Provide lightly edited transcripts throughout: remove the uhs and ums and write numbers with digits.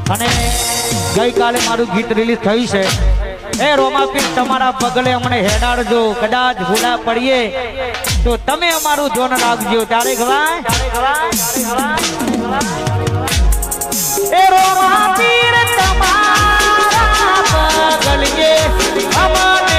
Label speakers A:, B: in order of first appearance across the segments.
A: અને ગઈકાલે મારું ગીત રિલીઝ થયું છે એ રોમાપીર તમારા પગલે અમને હેડાડજો કદાચ ભૂલા પડીએ તો તમે અમારું જોન રાખજો ત્યારે ગવાય એ રોમાપીર તમારા પગલે અમને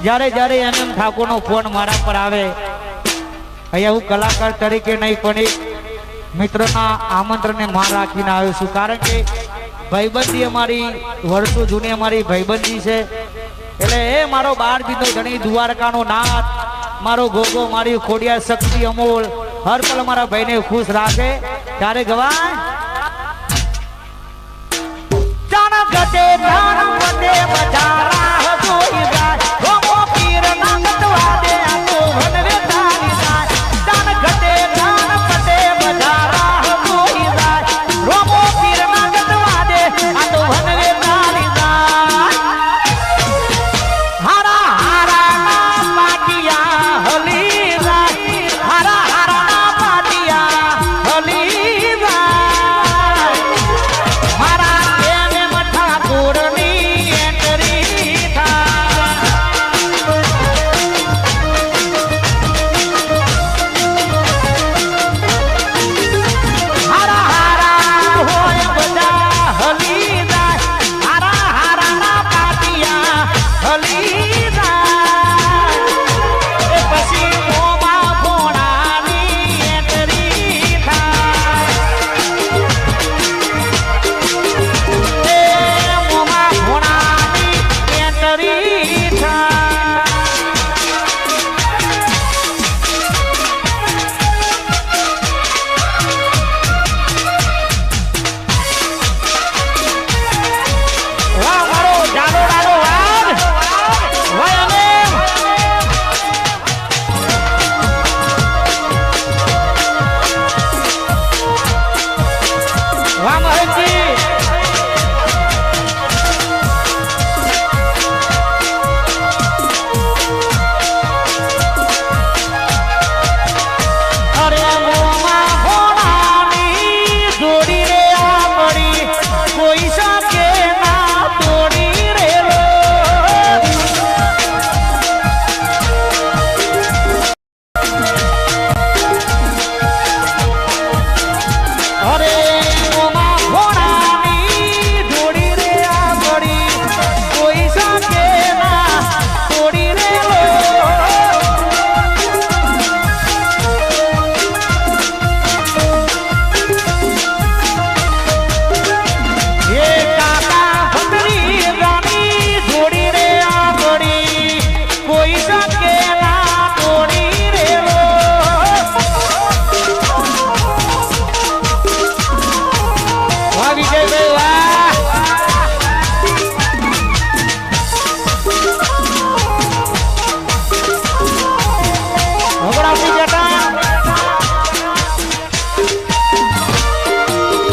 A: જ્યારે જ્યારે એનએમ ઠાકોરનો ફોન મારા પર આવે અહીંયા હું કલાકાર તરીકે નહીં પણ એક મિત્રના આમંત્રણને માન રાખીને આવ્યો છું કારણ કે ભાઈબંધી અમારી વર્ષો જૂની અમારી ભાઈબંધી છે એટલે એ મારો 12 બીજો ધણી દ્વારકાનો નાથ મારો ગોગો મારી ખોડિયા શક્તિ અમોલ હર પલ મારા ભાઈને ખુશ રાખે ત્યારે ગવાય